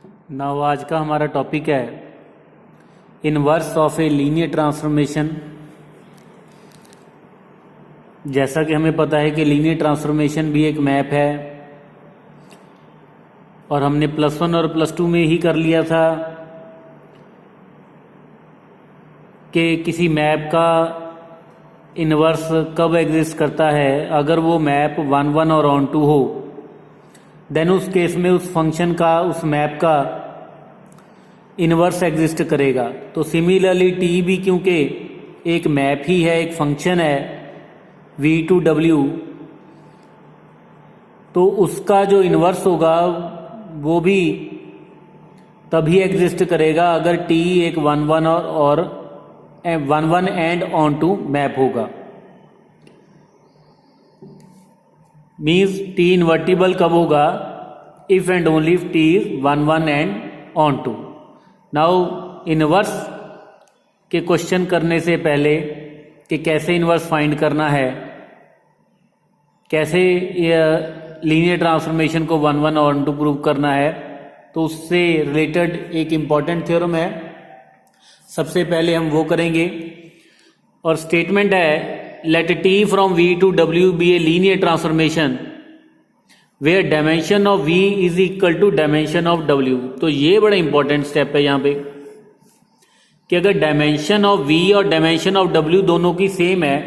Now आज का हमारा टॉपिक है inverse of A linear transformation. जैसा कि हमें पता है कि लीनियर ट्रांसफॉर्मेशन भी एक मैप है और हमने +1 और +2 में ही कर लिया था कि किसी मैप का इनवर्स कब एग्जिस्ट करता है। अगर वो मैप 1 1 और ऑन टू हो देन उस केस में उस फंक्शन का, उस मैप का इनवर्स एग्जिस्ट करेगा। तो सिमिलरली टी भी क्योंकि एक मैप ही है, एक फंक्शन है v/w, तो उसका जो इनवर्स होगा वो भी तभी एग्जिस्ट करेगा अगर टी एक 1 1 और 1 1 एंड ऑन टू मैप होगा। मीन्स टी इन्वर्टिबल कब होगा? If and only if T is 1 1 and onto. Now inverse के क्वेश्चन करने से पहले कि कैसे इनवर्स फाइंड करना है, कैसे लीनियर ट्रांसफॉर्मेशन को 1 1 ऑन टू प्रूव करना है, तो उससे रिलेटेड एक इम्पॉर्टेंट थ्योरम है। सबसे पहले हम वो करेंगे और स्टेटमेंट है let T from v/w be a linear transformation where dimension of v is equal to dimension of w। तो ये बड़ा इंपॉर्टेंट स्टेप है यहाँ पे कि अगर डायमेंशन ऑफ v और डायमेंशन ऑफ w दोनों की सेम है,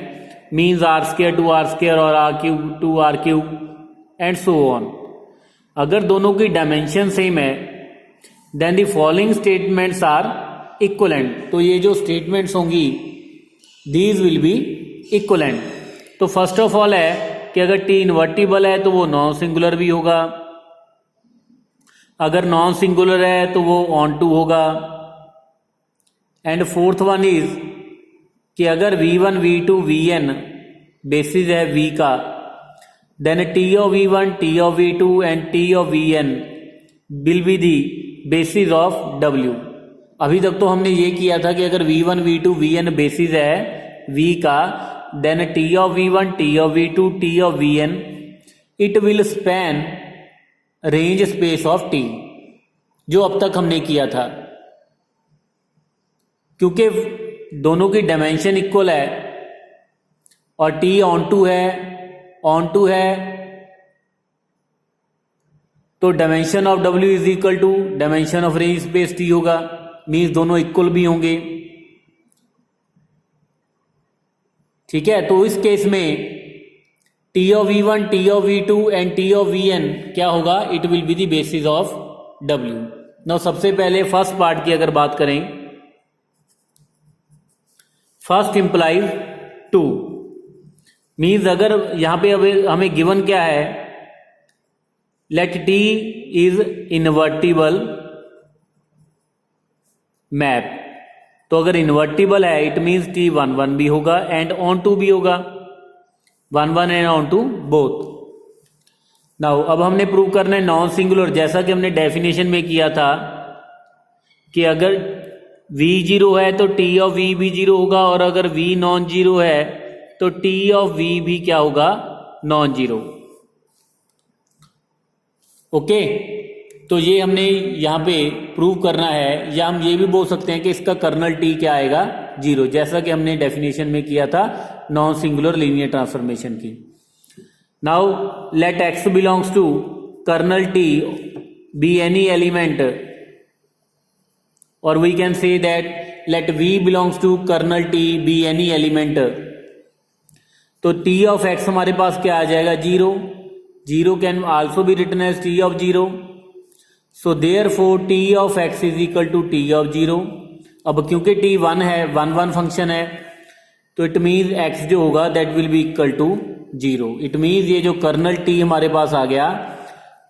मीन्स r² to r² और r³ to r³ and so on, अगर दोनों की डायमेंशन सेम है then the following statements are equivalent. तो ये जो स्टेटमेंट्स होंगी दीज विल बी इक्वलेंट। तो फर्स्ट ऑफ ऑल है कि अगर टी इन्वर्टिबल है तो वो नॉन सिंगुलर भी होगा, अगर नॉन सिंगुलर है तो वो ऑन टू होगा। एंड फोर्थ वन इज कि अगर v1 v2 vn बेसिस है v का, then t of v1 t of v2 एंड t of vn will be the basis of w। अभी तक तो हमने ये किया था कि अगर v1 v2 vn बेसिस है v का, then t of v1 t of v2 t of vn it will span range space of t, जो अब तक हमने किया था। क्योंकि दोनों की डायमेंशन इक्वल है और t ऑन टू है तो dimension of w is equal to dimension of range space t होगा, मीन्स दोनों इक्वल भी होंगे। ठीक है, तो इस केस में t of v1 t of v2 एंड t of vn क्या होगा? It will be the basis of w। Now सबसे पहले फर्स्ट पार्ट की अगर बात करें, फर्स्ट इंप्लाइज 2, मीन्स अगर यहां पे अब हमें गिवन क्या है, let t is invertible map. तो अगर इन्वर्टिबल है इट मीन्स टी 1 1 भी होगा एंड ऑन टू भी होगा, 1 1 and onto both. Now अब हमने प्रूव करना है नॉन सिंगुलर, जैसा कि हमने डेफिनेशन में किया था कि अगर v 0 है तो t ऑफ v भी 0 होगा और अगर v नॉन जीरो है तो t ऑफ v भी क्या होगा? Non zero. ओके, तो ये हमने यहाँ पे प्रूव करना है, या हम ये भी बोल सकते हैं कि इसका कर्नल टी क्या आएगा? 0, जैसा कि हमने डेफिनेशन में किया था नॉन सिंगुलर लीनियर ट्रांसफॉर्मेशन की। Now let x belongs to kernel T be any element, और we can say that let v belongs to kernel T be any element. तो t ऑफ x हमारे पास क्या आ जाएगा? 0 can also be written as t of 0। So therefore t of x is equal to t of 0। अब क्योंकि t 1 है, 1 1 function है, तो इट मीन्स x जो होगा that will be equal to 0। It means ये जो कर्नल t हमारे पास आ गया,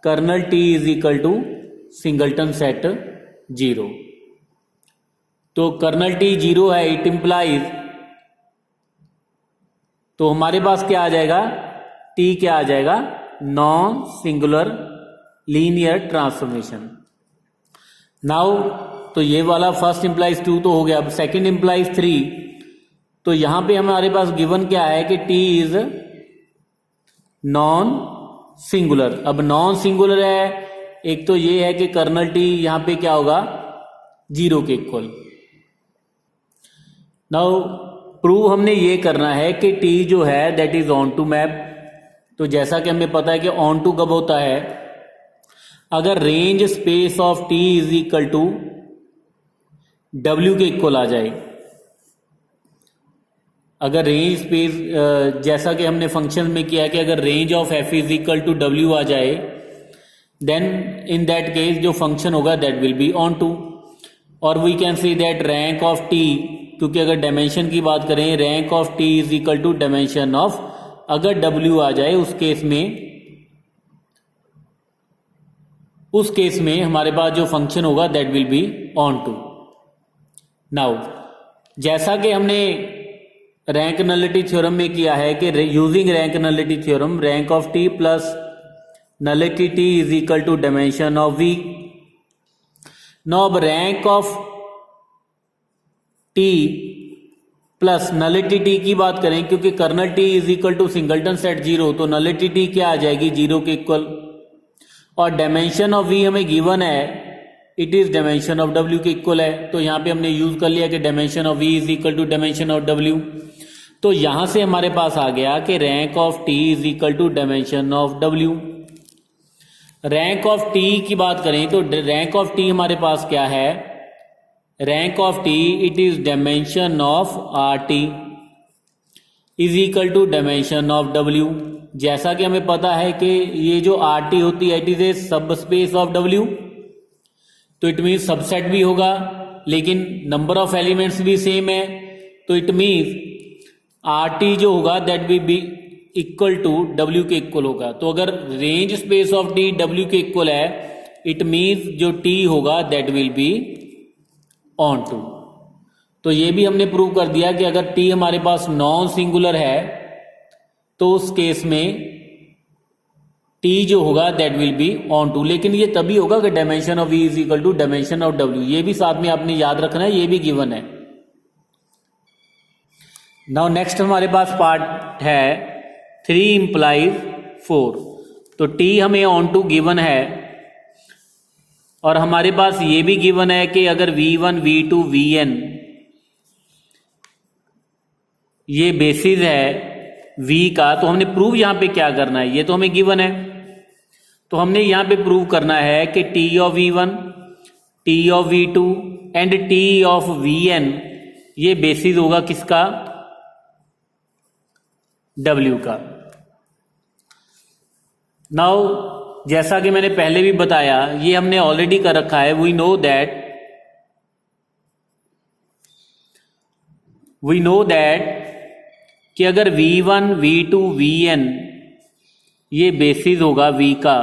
kernel t is equal to singleton set 0। तो कर्नल t 0 है, इट इंप्लाइज, तो हमारे पास क्या आ जाएगा? t क्या आ जाएगा? Non singular linear transformation. Now तो ये वाला फर्स्ट इंप्लाइज 2 तो हो गया। अब सेकंड इंप्लाइज 3, तो यहां पे हमारे पास गिवन क्या है कि t इज नॉन सिंगुलर। अब नॉन सिंगुलर है एक तो ये है कि कर्नल टी यहाँ पे क्या होगा, 0 के इक्वल। नाउ प्रूव हमने ये करना है कि टी जो है that is onto map. तो जैसा कि हमें पता है कि ऑन टू कब होता है, अगर range space of T is equal to W के इक्वल आ जाए। अगर रेंज स्पेस जैसा कि हमने फंक्शन में किया कि अगर range of f is equal to W आ जाए, देन इन दैट केस जो फंक्शन होगा that will be onto. और we can see that rank of T, क्योंकि अगर डायमेंशन की बात करें, rank of T is equal to dimension of, अगर डब्ल्यू आ जाए उस केस में हमारे पास जो फंक्शन होगा that will be onto. Now जैसा कि हमने रैंक नलिटी थ्योरम में किया है कि using rank nullity theorem, rank of T plus nullity T is equal to dimension of V. Now अब rank of T plus nullity T की बात करें, क्योंकि kernel T is equal to singleton set 0, तो नलिटी टी क्या आ जाएगी, 0 के equal. और डायमेंशन ऑफ वी हमें गिवन है, it is dimension of W के इक्वल है। तो यहां पे हमने यूज कर लिया कि dimension of V is equal to dimension of W. तो यहां से हमारे पास आ गया कि rank of T is equal to dimension of W. Rank of T की बात करें तो रैंक ऑफ टी हमारे पास क्या है, rank of T it is dimension of R T is equal to dimension of W. जैसा कि हमें पता है कि ये जो आर टी होती है it is a subspace of W, तो इट मीन्स सबसेट भी होगा लेकिन नंबर ऑफ एलिमेंट्स भी सेम है। तो इट मीन्स आर टी जो होगा that will be equal to W के इक्वल होगा। तो अगर range space of T W के इक्वल है, इट मीन्स जो टी होगा that will be onto. तो ये भी हमने प्रूव कर दिया कि अगर टी हमारे पास नॉन सिंगुलर है तो उस केस में टी जो होगा that will be onto. लेकिन ये तभी होगा कि dimension of V is equal to dimension of W. ये भी साथ में आपने याद रखना है, ये भी गिवन है। नाउ नेक्स्ट हमारे पास पार्ट है 3 इंप्लाइज 4। तो टी हमें ऑन टू गिवन है और हमारे पास ये भी गिवन है कि अगर V1 V2 Vn ये बेसिस है V का, तो हमने प्रूव यहां पे क्या करना है, ये तो हमें गिवन है। तो हमने यहां पे प्रूव करना है कि T of V1, T of V2 एंड T ऑफ Vn ये बेसिस होगा किसका, W का। नाउ जैसा कि मैंने पहले भी बताया, ये हमने ऑलरेडी कर रखा है। वी नो दैट कि अगर V1 V2 Vn ये बेसिस होगा V का,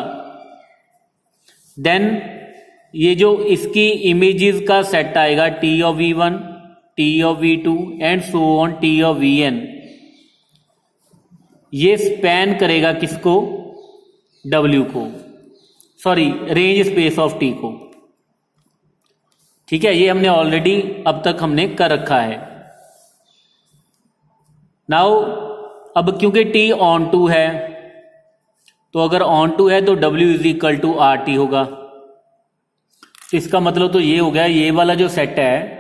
देन ये जो इसकी इमेजेस का सेट आएगा T of V1, T of V2 and so on T of Vn, ये स्पैन करेगा किसको, W को, sorry range space of T को। ठीक है, ये हमने ऑलरेडी अब तक हमने कर रखा है। नाउ अब क्योंकि T ऑन टू है, तो अगर ऑन टू है तो W is equal to R T होगा। इसका मतलब तो ये हो गया, ये वाला जो सेट है,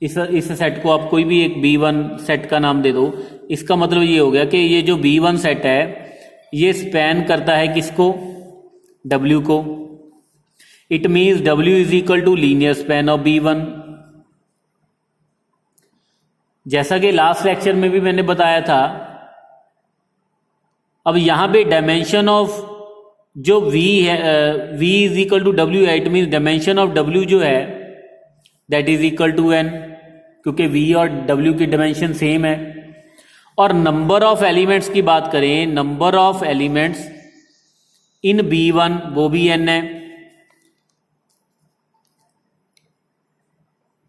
इस सेट को आप कोई भी एक B1 सेट का नाम दे दो। इसका मतलब ये हो गया कि ये जो B1 सेट है ये स्पैन करता है किसको, W को। It means W is equal to linear span of B1। जैसा कि लास्ट लेक्चर में भी मैंने बताया था, अब यहां पे डायमेंशन ऑफ जो V है, V is equal to W है, it means dimension of W जो है that is equal to N, क्योंकि V और W की डायमेंशन सेम है। और नंबर ऑफ एलिमेंट्स की बात करें, number of elements in B1 वो भी N है।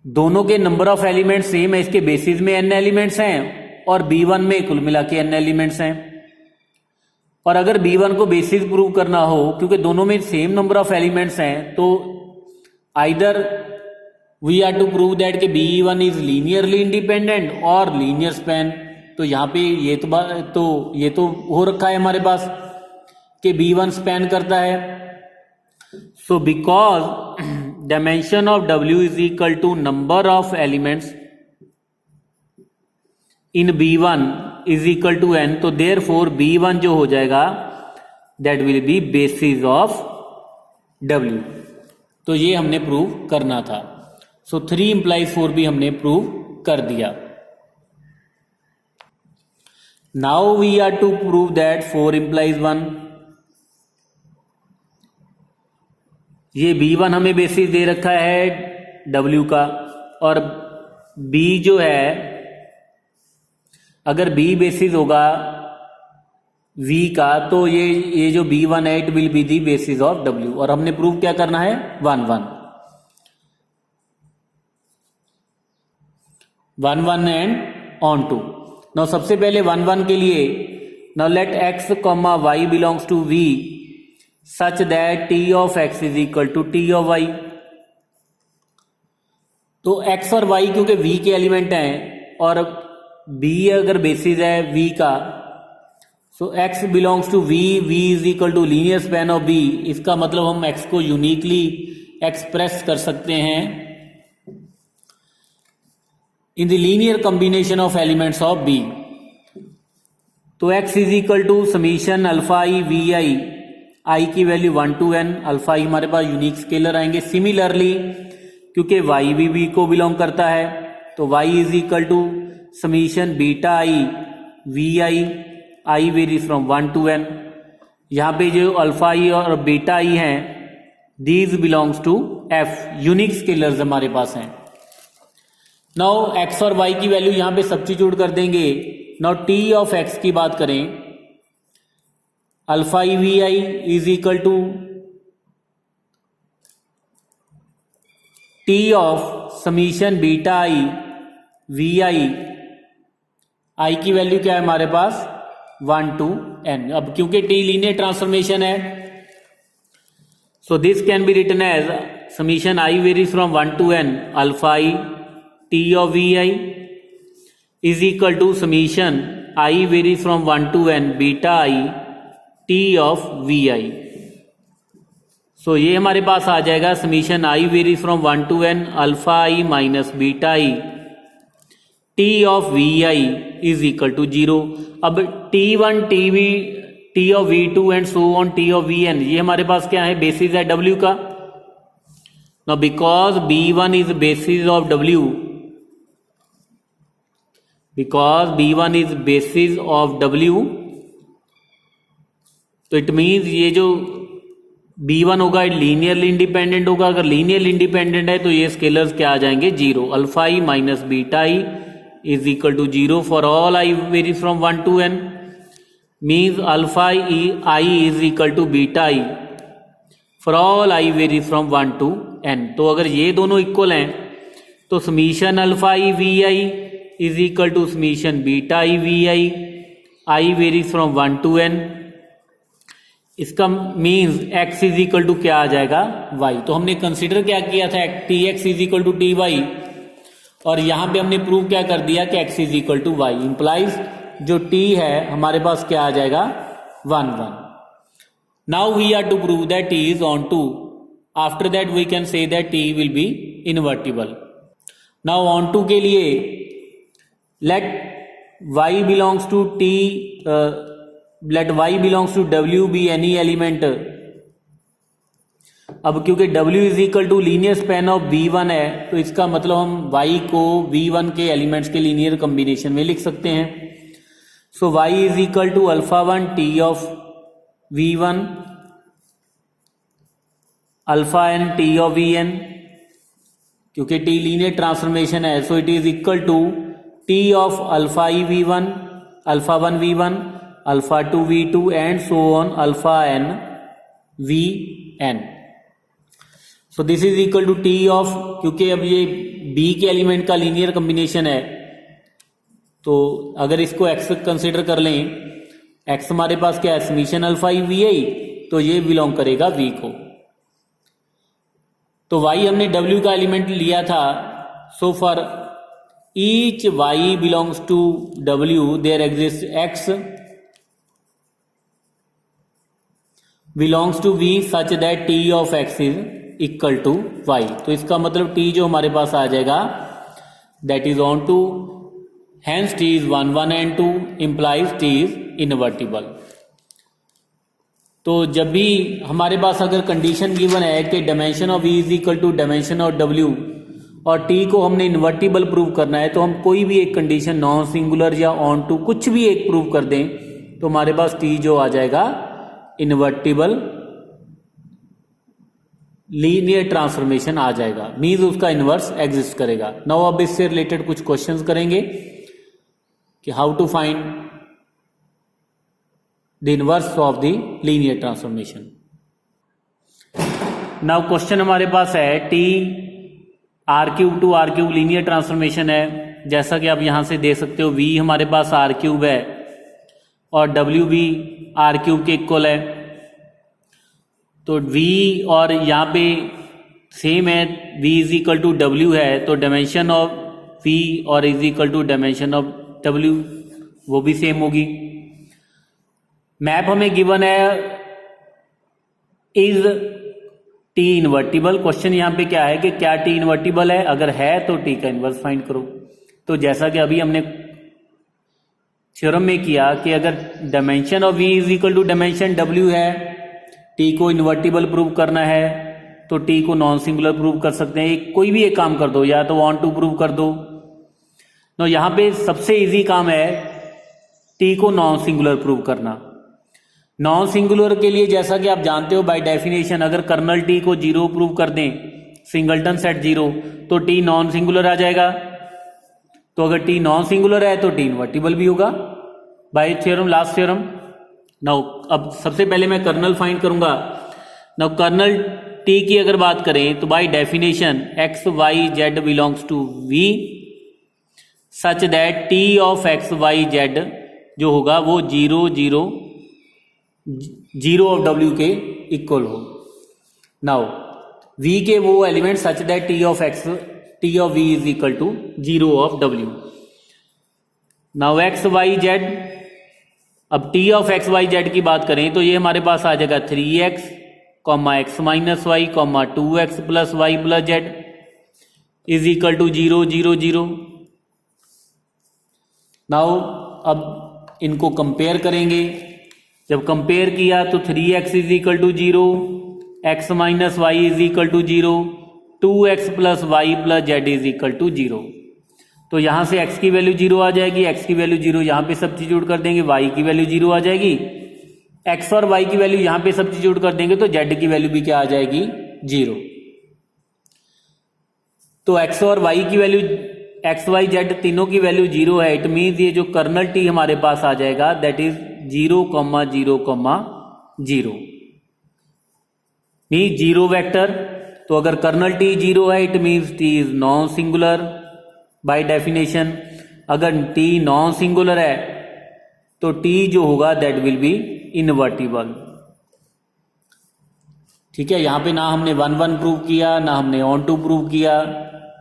दोनों के नंबर ऑफ एलिमेंट्स सेम है, इसके बेसिस में N एलिमेंट्स हैं और B1 में कुल मिला के N एलिमेंट्स हैं। और अगर B1 को बेसिस प्रूव करना हो, क्योंकि दोनों में सेम नंबर ऑफ एलिमेंट्स हैं, तो either we are to prove that कि B1 इज लीनियरली इंडिपेंडेंट और लीनियर स्पैन। तो यहाँ पे ये तो हो रखा है हमारे पास कि B1 स्पैन करता है So because dimension of W is equal to number of elements in B1 is equal to n, तो therefore B1 जो हो जाएगा that will be basis of W. तो ये हमने प्रूव करना था. So 3 implies 4 भी हमने प्रूव कर दिया. Now we are to prove that 4 implies 1. ये B1 हमें बेसिस दे रखा है W का, और B जो है, अगर B बेसिस होगा V का, तो ये जो B1 है it will be the basis of W. और हमने प्रूव क्या करना है? 1 1 एंड ऑन टू. नाउ सबसे पहले 1 1 के लिए, now let x, y belongs to V such that t of x is equal to t of y. तो x और y क्योंकि V के एलिमेंट हैं और B अगर बेसिस है V का, so x belongs to V, V is equal to linear span of B. इसका मतलब हम x को यूनिकली एक्सप्रेस कर सकते हैं in the linear combination of elements of B. तो x is equal to summation alpha i we i की value 1 to n. Alpha i हमारे पास यूनिक स्केलर आएंगे. सिमिलरली क्योंकि y भी B को बिलोंग करता है, तो y is equal to summation beta i we i varies from 1 to n. यहाँ पे जो अल्फा i और बीटा i हैं, these belongs to f. Unique scalars हमारे पास हैं. नाउ x और y की वैल्यू यहाँ पे सब्स्टिट्यूट कर देंगे. नाउ t ऑफ x की बात करें, alpha i we I is equal to t of summation beta i we i की वैल्यू क्या है हमारे पास? 1 to n. अब क्योंकि t लीनियर ट्रांसफॉर्मेशन है, so this can be written as summation i varies from 1 to n alpha i t of V I is equal to summation i varies from 1 to n beta i t of V I. So ये हमारे पास आ जाएगा summation i varies from 1 to n alpha i minus beta i t of V I is equal to 0. अब t1 tv t of v2 and so on t of vn, ये हमारे पास क्या है? बेसिस है w का. Now because b1 is basis of w, because b1 is basis of w, तो it means ये जो b1 होगा लीनियरली इंडिपेंडेंट होगा. अगर लीनियरली इंडिपेंडेंट है तो ये स्केलर्स क्या आ जाएंगे? 0. Alpha i minus beta i is equal to 0 for all i vary from 1 to n. मीन्स alpha i is equal to beta i for all i vary from 1 to n. तो अगर ये दोनों इक्वल हैं तो summation alpha i we I is equal to summation beta i we I vary from 1 to n. इसका means x is equal to क्या आ जाएगा? y. तो हमने कंसिडर क्या किया था? T X is equal to T Y, और यहां पे हमने प्रूव क्या कर दिया कि x is equal to Y. Implies जो t है हमारे पास क्या आ जाएगा? 1 1. Now we are to prove that t is onto. After that we can say that t will be invertible. Now onto के लिए लेट y belongs to t, let y belongs to w be any element. अब क्योंकि w is equal to linear span of v1 है, तो इसका मतलब हम y को v1 के एलिमेंट्स के लीनियर कॉम्बिनेशन में लिख सकते हैं. So y is equal to alpha 1 t of v1 alpha n t of vn. क्योंकि t लीनियर ट्रांसफॉर्मेशन है, so it is equal to t of alpha i v1 alpha 1 v1 alpha 2 v2 and so on alpha n vn. So this is equal to T of, क्योंकि अब ये b के element का linear combination है, तो अगर इसको x consider कर लें, x हमारे पास क्या है? समीशन अल्फा i वी आई, तो ये बिलोंग करेगा v को. तो y हमने w का एलिमेंट लिया था. So for each y belongs to w there exist x belongs to V such that T of X is equal to Y. तो इसका मतलब टी जो हमारे पास आ जाएगा that is onto, hence T is 1 1 and 2 implies T is invertible. तो जब भी हमारे पास अगर कंडीशन गिवन है कि dimension of V is equal to dimension of W और टी को हमने इन्वर्टिबल प्रूव करना है, तो हम कोई भी एक कंडीशन नॉन सिंगुलर या ऑन टू कुछ भी एक प्रूव कर दें तो हमारे पास टी जो आ जाएगा इन्वर्टिबल लीनियर ट्रांसफॉर्मेशन आ जाएगा, मींस उसका इनवर्स एग्जिस्ट करेगा। नाउ अब इससे रिलेटेड कुछ क्वेश्चंस करेंगे कि how to find the inverse of the linear transformation. Now question हमारे पास है T R cube to R cube linear transformation है। जैसा कि आप यहां से देख सकते हो वी हमारे पास आर क्यूब है और डब्ल्यू भी आर क्यूब के इक्वल है। तो v और यहाँ पे सेम है, v is equal to W है, तो डायमेंशन ऑफ v और is equal to dimension of w वो भी सेम होगी। मैप हमें गिवन है इज t इन्वर्टिबल। क्वेश्चन यहाँ पे क्या है कि क्या t इन्वर्टिबल है, अगर है तो t का इन्वर्स फाइंड करो। तो जैसा कि अभी हमने थ्योरम में किया कि अगर dimension of v is equal to dimension w है, टी को इन्वर्टिबल प्रूव करना है तो टी को नॉन सिंगुलर प्रूव कर सकते हैं। कोई भी एक काम कर दो, या तो ऑन टू प्रूव कर दो। तो यहाँ पे सबसे इजी काम है टी को नॉन सिंगुलर प्रूव करना। नॉन सिंगुलर के लिए जैसा कि आप जानते हो बाय डेफिनेशन अगर कर्नल टी को जीरो प्रूव कर दें, सिंगलटन सेट जीरो, तो टी नॉन सिंगुलर आ जाएगा। तो अगर टी नॉन सिंगुलर है तो टी इन्वर्टिबल भी होगा by theorem, last theorem. Now अब सबसे पहले मैं कर्नल फाइंड करूंगा। नाउ कर्नल टी की अगर बात करें तो by definition X Y Z belongs to V such that T of X Y Z जो होगा वो 0 0 0 ऑफ डब्ल्यू के इक्वल हो। नाउ वी के वो element such that T of V is equal to 0 of W. Now X Y Z, अब T of X Y Z की बात करें तो ये हमारे पास आ जाएगा 3x, X minus Y, 2x plus Y plus Z is equal to 0 0 0। Now अब इनको कंपेयर करेंगे। जब कंपेयर किया तो 3x is equal to 0, X minus Y is equal to 0, 2x plus Y plus Z is equal to 0। तो यहां से x की वैल्यू 0 आ जाएगी, x की वैल्यू 0 यहां पे सब्स्टिट्यूट कर देंगे, y की वैल्यू 0 आ जाएगी, x और y की वैल्यू यहां पे सब्स्टिट्यूट कर देंगे तो z की वैल्यू भी क्या आ जाएगी 0। तो x और y की वैल्यू x y z तीनों की वैल्यू 0 है। इट मींस ये जो कर्नल टी हमारे पास आ जाएगा दैट इज 0 0 0 मींस 0 वेक्टर। तो अगर कर्नल टी 0 है it means T is non singular by definition. अगर t नॉन सिंगुलर है तो t जो होगा दैट विल बी इनवर्टिबल। ठीक है, यहां पे ना हमने 1 1 प्रूव किया ना हमने ऑन टू प्रूव किया,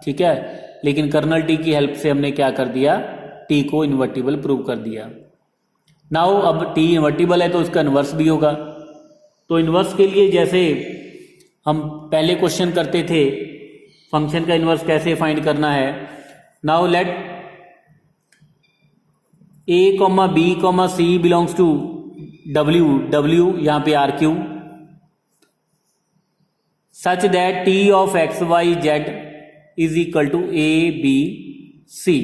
ठीक है, लेकिन कर्नल t की हेल्प से हमने क्या कर दिया, t को इनवर्टिबल प्रूव कर दिया। नाउ अब t इनवर्टिबल है तो उसका इनवर्स भी होगा। तो इनवर्स के लिए जैसे हम पहले क्वेश्चन करते थे फंक्शन का इनवर्स कैसे फाइंड करना है। Now let a b c belongs to w यहां पे R cube such that t of X Y Z is equal to a b c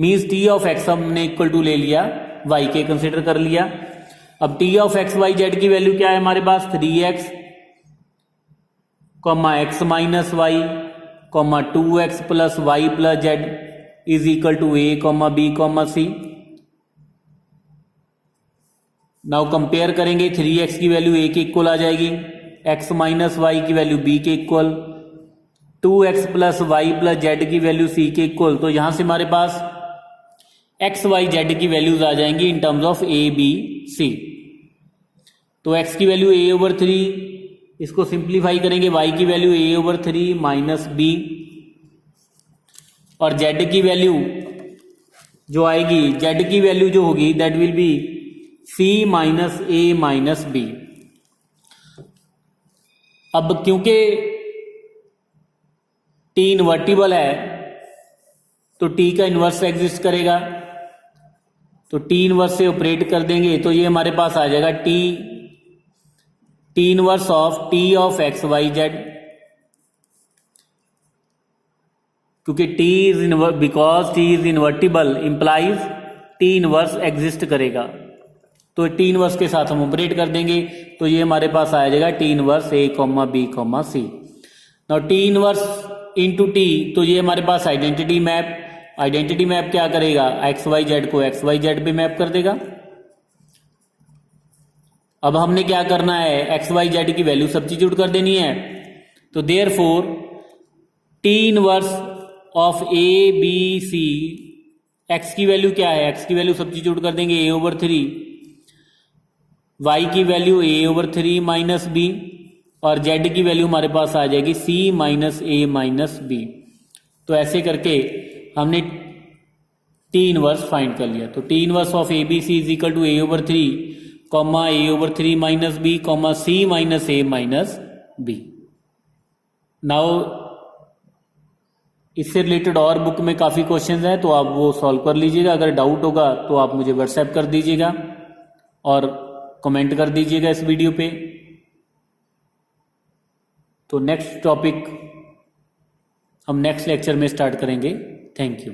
means t of x हमने equal to ले लिया, y के consider कर लिया। अब t of X Y Z की वैल्यू क्या है हमारे पास 3x, X minus Y, 2x plus Y plus Z is equal to a b c। Now compare करेंगे 3x की वैल्यू a के इक्वल आ जाएगी, x माइनस वाई की वैल्यू b के equal, 2x plus Y plus Z की value c के equal. तो यहां से हमारे पास x y z की वैल्यूज आ जाएंगी in terms of a b c। तो x की वैल्यू a ओवर 3, इसको सिंप्लीफाई करेंगे, y की value a over 3 minus b और z की वैल्यू जो आएगी, z की वैल्यू जो होगी that will B c minus a minus b। अब क्योंकि टी इन्वर्टिबल है तो टी का इन्वर्स एग्जिस्ट करेगा, तो टी इनवर्स से ऑपरेट कर देंगे तो ये हमारे पास आ जाएगा T inverse of T of X Y Z, क्योंकि T is because T is invertible implies T inverse exist करेगा, तो टी इनवर्स के साथ हम ऑपरेट कर देंगे तो ये हमारे पास आ जाएगा T inverse A comma B comma C. Now T inverse into T, तो ये हमारे पास आइडेंटिटी मैप क्या करेगा, एक्स वाई जेड को एक्स वाई जेड पे मैप कर देगा। अब हमने क्या करना है, एक्स वाई जेड की वैल्यू सब्स्टिट्यूट कर देनी है, तो therefore T inverse of A B C, X की वैल्यू क्या है, एक्स की वैल्यू सब्स्टिट्यूट कर देंगे ए ओवर 3, वाई की वैल्यू ए ओवर 3 माइनस बी, और जेड की वैल्यू हमारे पास आ जाएगी सी माइनस ए माइनस बी। तो ऐसे करके हमने टी इनवर्स फाइंड कर लिया। तो T inverse of A B C is equal to A over 3 comma A over 3 minus B comma C minus A minus B. Now इससे रिलेटेड और book में काफ़ी क्वेश्चंस हैं तो आप वो सॉल्व कर लीजिएगा। अगर डाउट होगा तो आप मुझे व्हाट्सएप कर दीजिएगा और कमेंट कर दीजिएगा इस वीडियो पे। तो नेक्स्ट टॉपिक हम नेक्स्ट लेक्चर में स्टार्ट करेंगे। Thank you.